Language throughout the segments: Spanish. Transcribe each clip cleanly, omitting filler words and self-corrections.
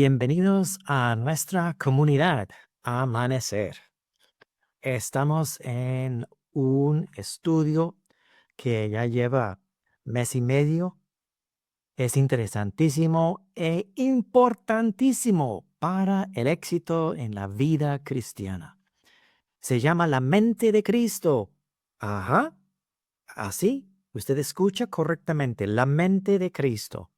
Bienvenidos a nuestra comunidad Amanecer. Estamos en un estudio que ya lleva mes y medio. Es interesantísimo e importantísimo para el éxito en la vida cristiana. Se llama La mente de Cristo. Ajá, así, usted escucha correctamente, La mente de Cristo,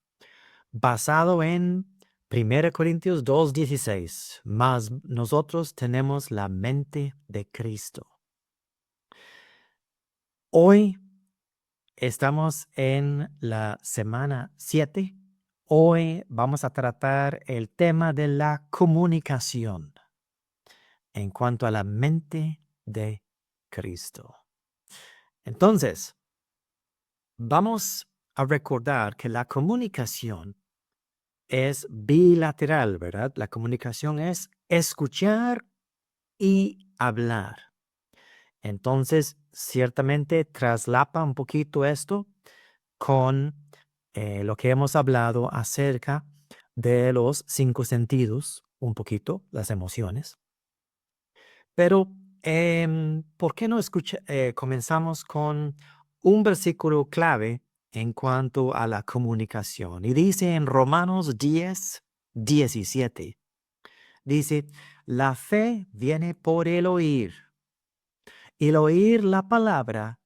basado en 1 Corintios 2:16, mas nosotros tenemos la mente de Cristo. Hoy estamos en la semana 7. Hoy vamos a tratar el tema de la comunicación en cuanto a la mente de Cristo. Entonces, vamos a recordar que la comunicación es bilateral, ¿verdad? La comunicación es escuchar y hablar. Entonces, ciertamente traslapa un poquito esto con lo que hemos hablado acerca de los 5 sentidos, un poquito, las emociones. Pero, ¿por qué no comenzamos con un versículo clave en cuanto a la comunicación? Y dice en Romanos 10:17, dice, la fe viene por el oír, y el oír la palabra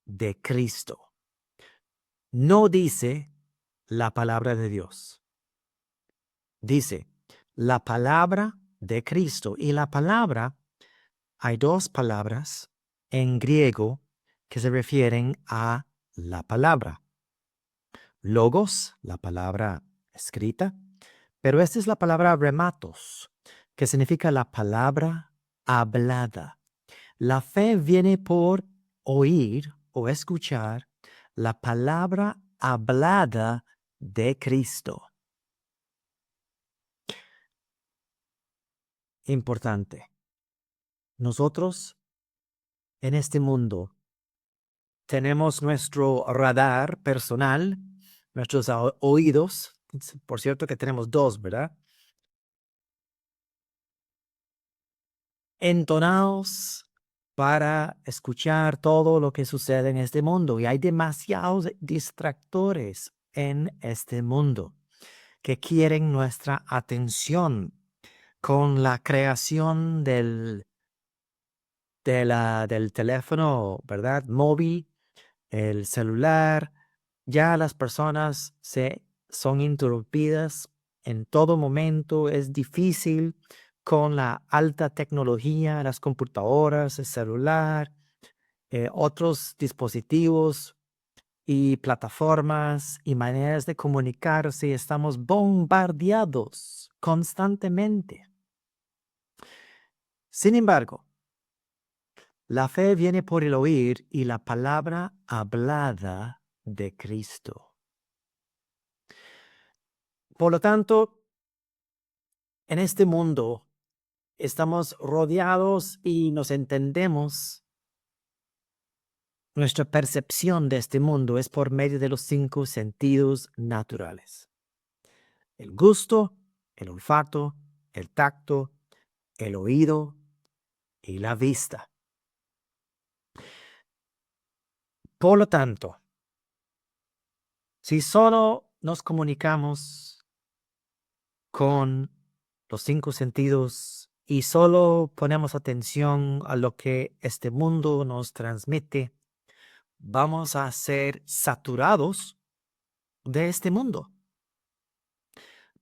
de Cristo. No dice la palabra de Dios. Dice la palabra de Cristo. Y la palabra, hay dos palabras en griego que se refieren a la palabra. Logos, la palabra escrita, pero esta es la palabra rematos, que significa la palabra hablada. La fe viene por oír o escuchar la palabra hablada de Cristo. Importante. Nosotros en este mundo tenemos nuestro radar personal, nuestros oídos. Por cierto que tenemos dos, ¿verdad? Entonados para escuchar todo lo que sucede en este mundo. Y hay demasiados distractores en este mundo que quieren nuestra atención con la creación del teléfono, ¿verdad? Móvil, el celular. Ya las personas son interrumpidas en todo momento. Es difícil con la alta tecnología, las computadoras, el celular, otros dispositivos y plataformas y maneras de comunicarse. Estamos bombardeados constantemente. Sin embargo, la fe viene por el oír y la palabra hablada de Cristo. Por lo tanto, en este mundo estamos rodeados y nos entendemos. Nuestra percepción de este mundo es por medio de los 5 sentidos naturales: el gusto, el olfato, el tacto, el oído y la vista. Por lo tanto, si solo nos comunicamos con los 5 sentidos y solo ponemos atención a lo que este mundo nos transmite, vamos a ser saturados de este mundo.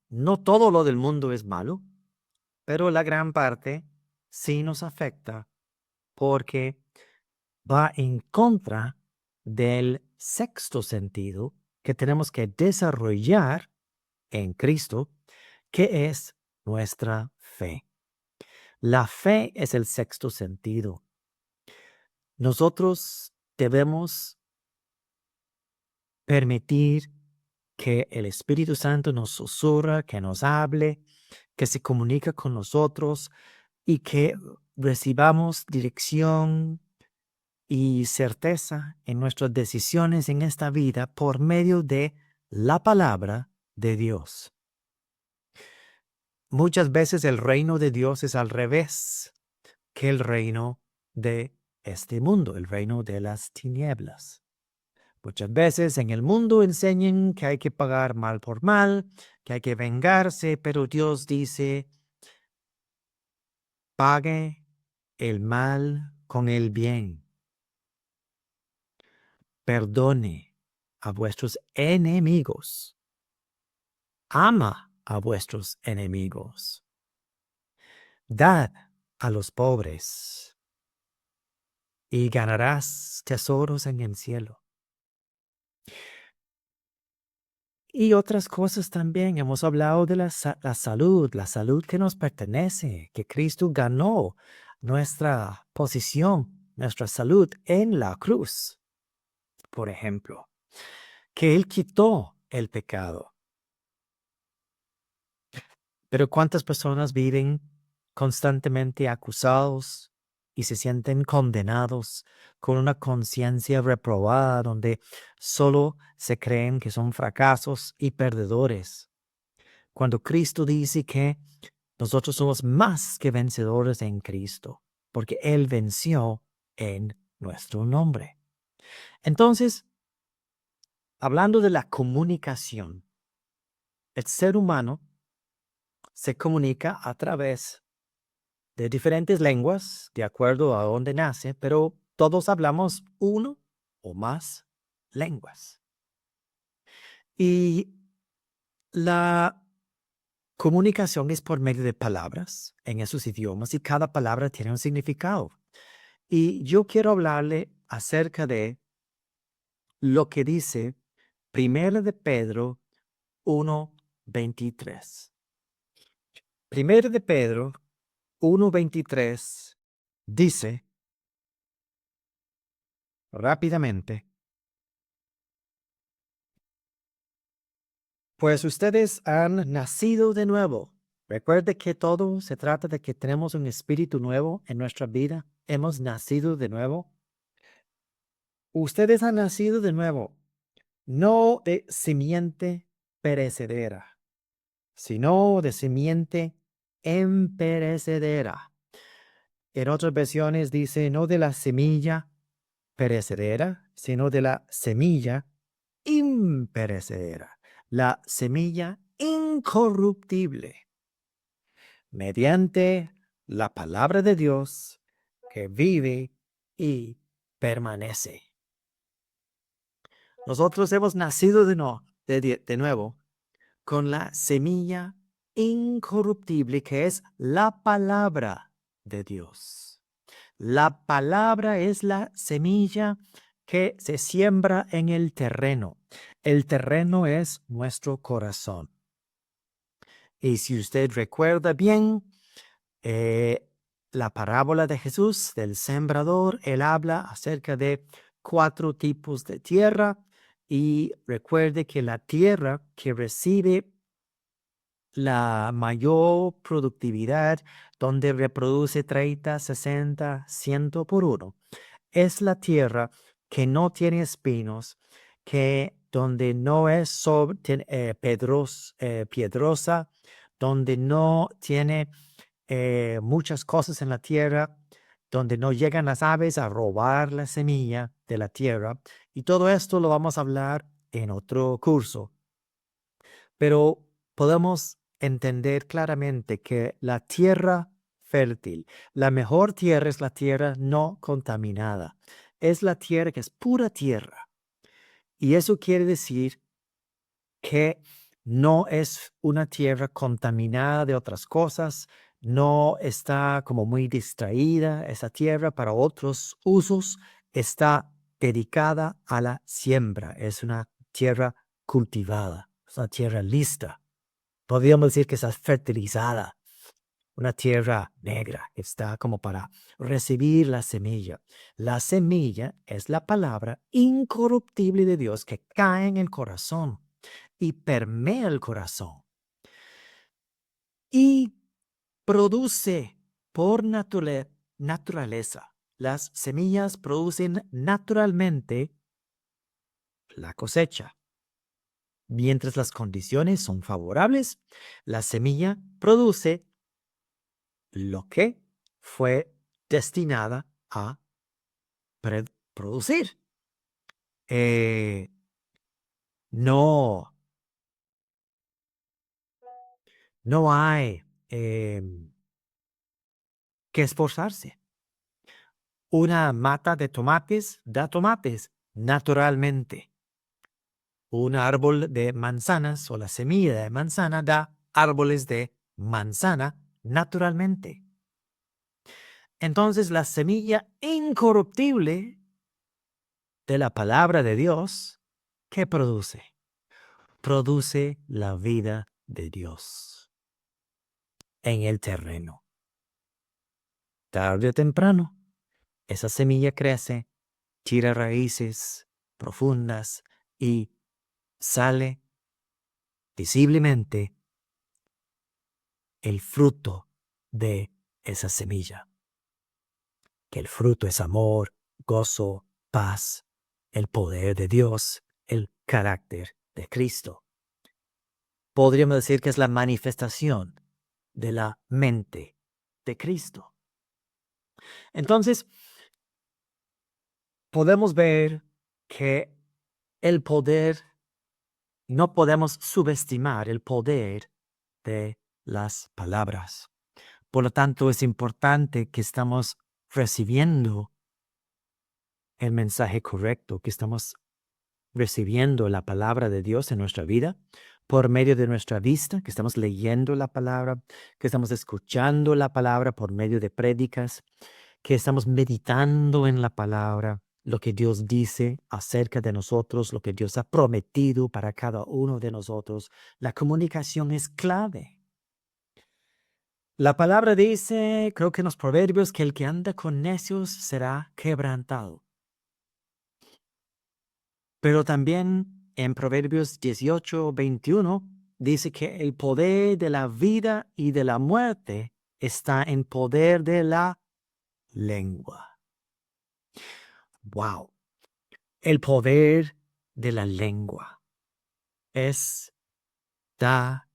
No todo lo del mundo es malo, pero la gran parte sí nos afecta porque va en contra del 6 sentido que tenemos que desarrollar en Cristo, que es nuestra fe. La fe es el 6 sentido. Nosotros debemos permitir que el Espíritu Santo nos susurra, que nos hable, que se comunica con nosotros y que recibamos dirección y certeza en nuestras decisiones en esta vida por medio de la palabra de Dios. muchas veces el reino de Dios es al revés que el reino de este mundo, el reino de las tinieblas. Muchas veces en el mundo enseñan que hay que pagar mal por mal, que hay que vengarse, pero Dios dice, pague el mal con el bien. Perdone a vuestros enemigos. Ama a vuestros enemigos. Dad a los pobres y ganarás tesoros en el cielo. Y otras cosas también. Hemos hablado de la salud que nos pertenece, que Cristo ganó nuestra posición, nuestra salud en la cruz, por ejemplo, que Él quitó el pecado. Pero ¿cuántas personas viven constantemente acusados y se sienten condenados con una conciencia reprobada donde solo se creen que son fracasos y perdedores? Cuando Cristo dice que nosotros somos más que vencedores en Cristo, porque Él venció en nuestro nombre. Entonces, hablando de la comunicación, el ser humano se comunica a través de diferentes lenguas, de acuerdo a dónde nace, pero todos hablamos uno o más lenguas. Y la comunicación es por medio de palabras en esos idiomas y cada palabra tiene un significado. Y yo quiero hablarle acerca de lo que dice 1 de Pedro 1:23. 1 de Pedro 1:23 dice rápidamente, pues ustedes han nacido de nuevo. Recuerde que todo se trata de que tenemos un espíritu nuevo en nuestra vida. Hemos nacido de nuevo. Ustedes han nacido de nuevo, no de simiente perecedera, sino de simiente imperecedera. En otras versiones dice no de la semilla perecedera, sino de la semilla imperecedera, la semilla incorruptible, mediante la palabra de Dios que vive y permanece. Nosotros hemos nacido de nuevo con la semilla incorruptible que es la palabra de Dios. La palabra es la semilla que se siembra en el terreno. El terreno es nuestro corazón. Y si usted recuerda bien, la parábola de Jesús del sembrador, él habla acerca de 4 tipos de tierra y recuerde que la tierra que recibe la mayor productividad, donde reproduce 30, 60, 100 por uno, es la tierra que no tiene espinos, que donde no es piedrosa, donde no tiene muchas cosas en la tierra, donde no llegan las aves a robar la semilla de la tierra. Y todo esto lo vamos a hablar en otro curso. Pero podemos entender claramente que la tierra fértil, la mejor tierra es la tierra no contaminada. Es la tierra que es pura tierra. Y eso quiere decir que no es una tierra contaminada de otras cosas, no está como muy distraída esa tierra para otros usos, está dedicada a la siembra, es una tierra cultivada, es una tierra lista. Podríamos decir que está fertilizada, una tierra negra que está como para recibir la semilla. La semilla es la palabra incorruptible de Dios que cae en el corazón y permea el corazón y produce por naturaleza. Las semillas producen naturalmente la cosecha. Mientras las condiciones son favorables, la semilla produce lo que fue destinada a producir. No, no hay que esforzarse. Una mata de tomates da tomates naturalmente. Un árbol de manzanas o la semilla de manzana da árboles de manzana naturalmente. Entonces la semilla incorruptible de la palabra de Dios, ¿qué produce? Produce la vida de Dios en el terreno. Tarde o temprano, esa semilla crece, tira raíces profundas y sale visiblemente el fruto de esa semilla. Que el fruto es amor, gozo, paz, el poder de Dios, el carácter de Cristo. Podríamos decir que es la manifestación de la mente de Cristo. Entonces, podemos ver que el poder, no podemos subestimar el poder de las palabras. Por lo tanto, es importante que estamos recibiendo el mensaje correcto, que estamos recibiendo la palabra de Dios en nuestra vida por medio de nuestra vista, que estamos leyendo la palabra, que estamos escuchando la palabra por medio de prédicas, que estamos meditando en la palabra, lo que Dios dice acerca de nosotros, lo que Dios ha prometido para cada uno de nosotros. La comunicación es clave. La palabra dice, creo que en los proverbios, que el que anda con necios será quebrantado. Pero también en Proverbios 18:21 dice que el poder de la vida y de la muerte está en poder de la lengua. ¡Wow! El poder de la lengua está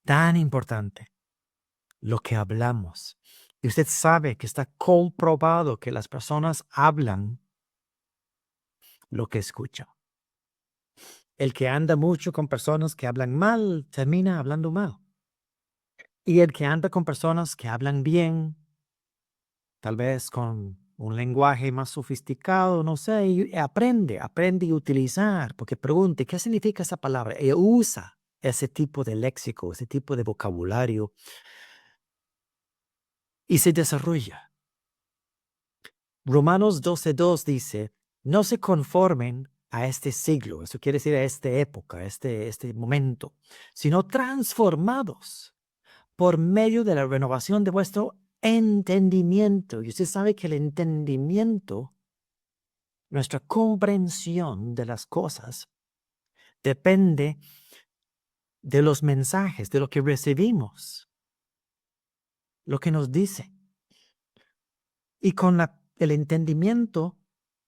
tan importante lo que hablamos. Y usted sabe que está comprobado que las personas hablan lo que escuchan. El que anda mucho con personas que hablan mal, termina hablando mal. Y el que anda con personas que hablan bien, tal vez con un lenguaje más sofisticado, no sé, y aprende a utilizar, porque pregunte, ¿qué significa esa palabra? Y usa ese tipo de léxico, ese tipo de vocabulario y se desarrolla. Romanos 12:2 dice, no se conformen a este siglo, eso quiere decir a esta época, a este momento, sino transformados por medio de la renovación de vuestro entendimiento. Y usted sabe que el entendimiento, nuestra comprensión de las cosas, depende de los mensajes, de lo que recibimos, lo que nos dice. Y con el entendimiento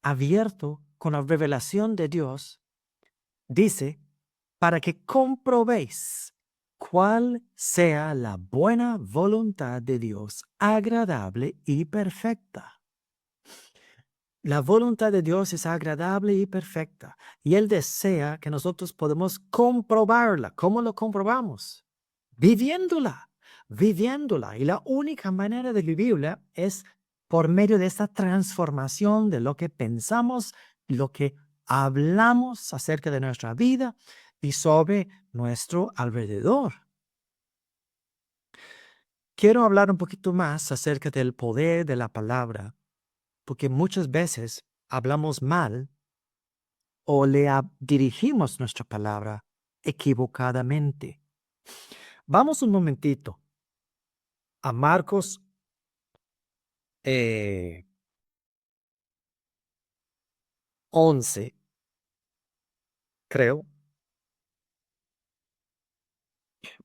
abierto, con la revelación de Dios, dice, para que comprobéis cuál sea la buena voluntad de Dios, agradable y perfecta. La voluntad de Dios es agradable y perfecta, y Él desea que nosotros podamos comprobarla. ¿Cómo lo comprobamos? Viviéndola, viviéndola. Y la única manera de vivirla es por medio de esta transformación de lo que pensamos, lo que hablamos acerca de nuestra vida y sobre nuestro alrededor. Quiero hablar un poquito más acerca del poder de la palabra, porque muchas veces hablamos mal o dirigimos nuestra palabra equivocadamente. Vamos un momentito a Marcos 11, creo.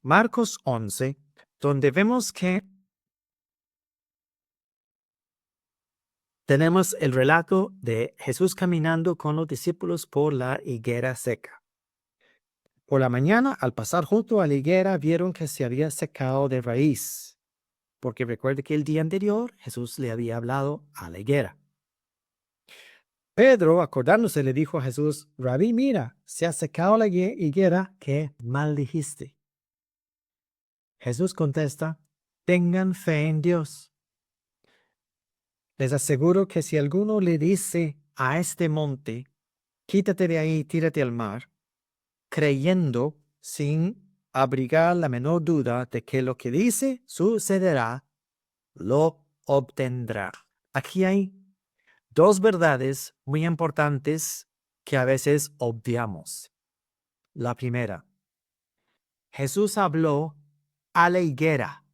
Marcos 11, donde vemos que tenemos el relato de Jesús caminando con los discípulos por la higuera seca. Por la mañana, al pasar junto a la higuera, vieron que se había secado de raíz, porque recuerde que el día anterior Jesús le había hablado a la higuera. Pedro, acordándose, le dijo a Jesús: Rabí, mira, se ha secado la higuera que maldijiste. Jesús contesta: tengan fe en Dios. Les aseguro que si alguno le dice a este monte, quítate de ahí, tírate al mar, creyendo sin abrigar la menor duda de que lo que dice sucederá, lo obtendrá. Aquí hay dos verdades muy importantes que a veces obviamos. La primera, Jesús habló a la higuera,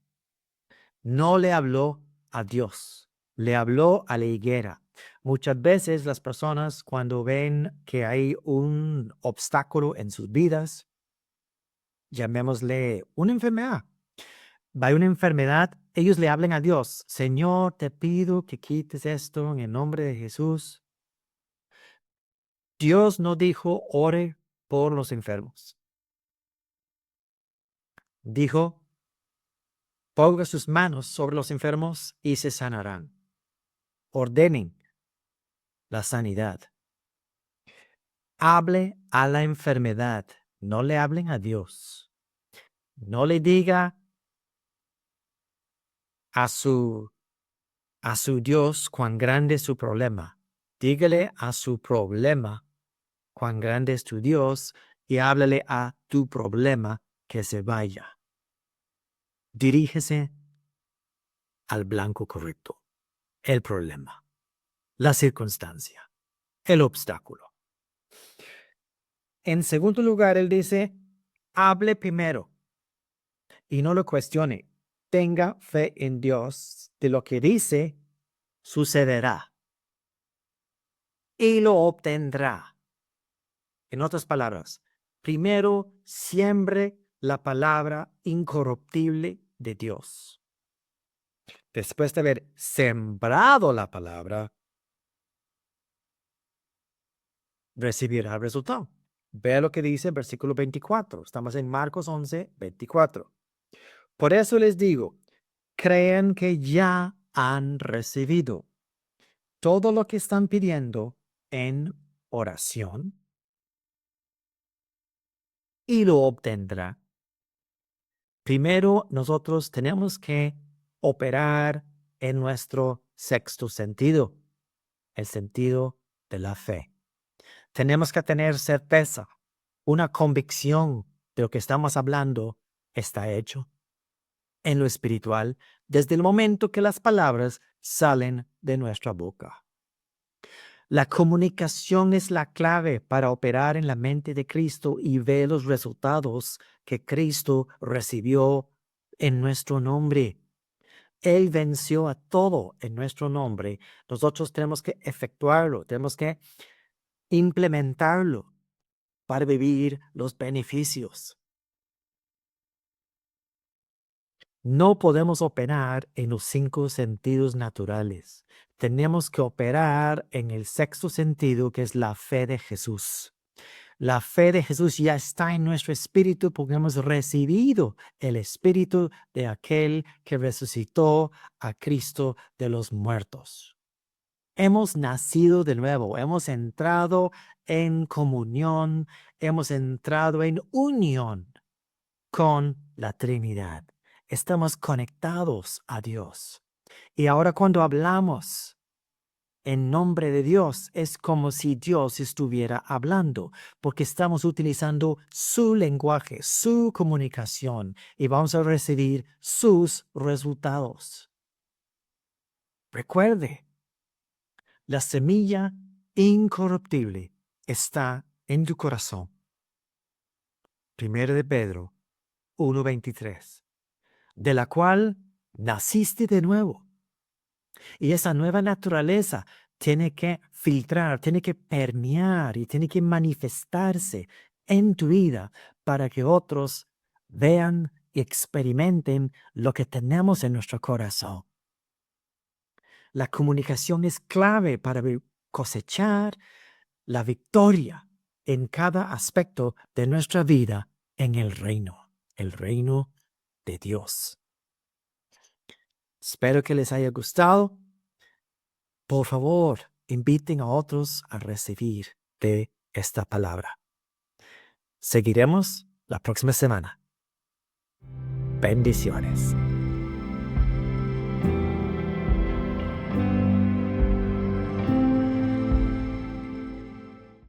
no le habló a Dios, le habló a la higuera. Muchas veces las personas, cuando ven que hay un obstáculo en sus vidas, llamémosle una enfermedad. Hay una enfermedad, ellos le hablan a Dios: Señor, te pido que quites esto en el nombre de Jesús. Dios no dijo ore por los enfermos. Dijo, ponga sus manos sobre los enfermos y se sanarán. Ordenen la sanidad. Hable a la enfermedad, no le hablen a Dios. No le diga a su Dios cuán grande es su problema. Dígale a su problema cuán grande es tu Dios y háblale a tu problema que se vaya. Dirígese al blanco correcto. El problema, la circunstancia, el obstáculo. En segundo lugar, él dice, hable primero y no lo cuestione. Tenga fe en Dios. De lo que dice, sucederá y lo obtendrá. En otras palabras, primero siembre la palabra incorruptible de Dios. Después de haber sembrado la palabra, recibirá el resultado. Vea lo que dice el versículo 24. Estamos en Marcos 11, 24. Por eso les digo, crean que ya han recibido todo lo que están pidiendo en oración y lo obtendrá. Primero, nosotros tenemos que operar en nuestro sexto sentido, el sentido de la fe. Tenemos que tener certeza, una convicción de lo que estamos hablando está hecho en lo espiritual desde el momento que las palabras salen de nuestra boca. La comunicación es la clave para operar en la mente de Cristo y ver los resultados que Cristo recibió en nuestro nombre. Él venció a todo en nuestro nombre. Nosotros tenemos que efectuarlo, tenemos que implementarlo para vivir los beneficios. No podemos operar en los 5 sentidos naturales. Tenemos que operar en el sexto sentido, que es la fe de Jesús. La fe de Jesús ya está en nuestro espíritu porque hemos recibido el espíritu de aquel que resucitó a Cristo de los muertos. Hemos nacido de nuevo, hemos entrado en comunión, hemos entrado en unión con la Trinidad. Estamos conectados a Dios. Y ahora cuando hablamos en nombre de Dios, es como si Dios estuviera hablando, porque estamos utilizando su lenguaje, su comunicación, y vamos a recibir sus resultados. Recuerde, la semilla incorruptible está en tu corazón. 1 de Pedro 1:23, de la cual naciste de nuevo. Y esa nueva naturaleza tiene que filtrar, tiene que permear y tiene que manifestarse en tu vida para que otros vean y experimenten lo que tenemos en nuestro corazón. La comunicación es clave para cosechar la victoria en cada aspecto de nuestra vida en el reino de Dios. Espero que les haya gustado. Por favor, inviten a otros a recibir de esta palabra. Seguiremos la próxima semana. Bendiciones.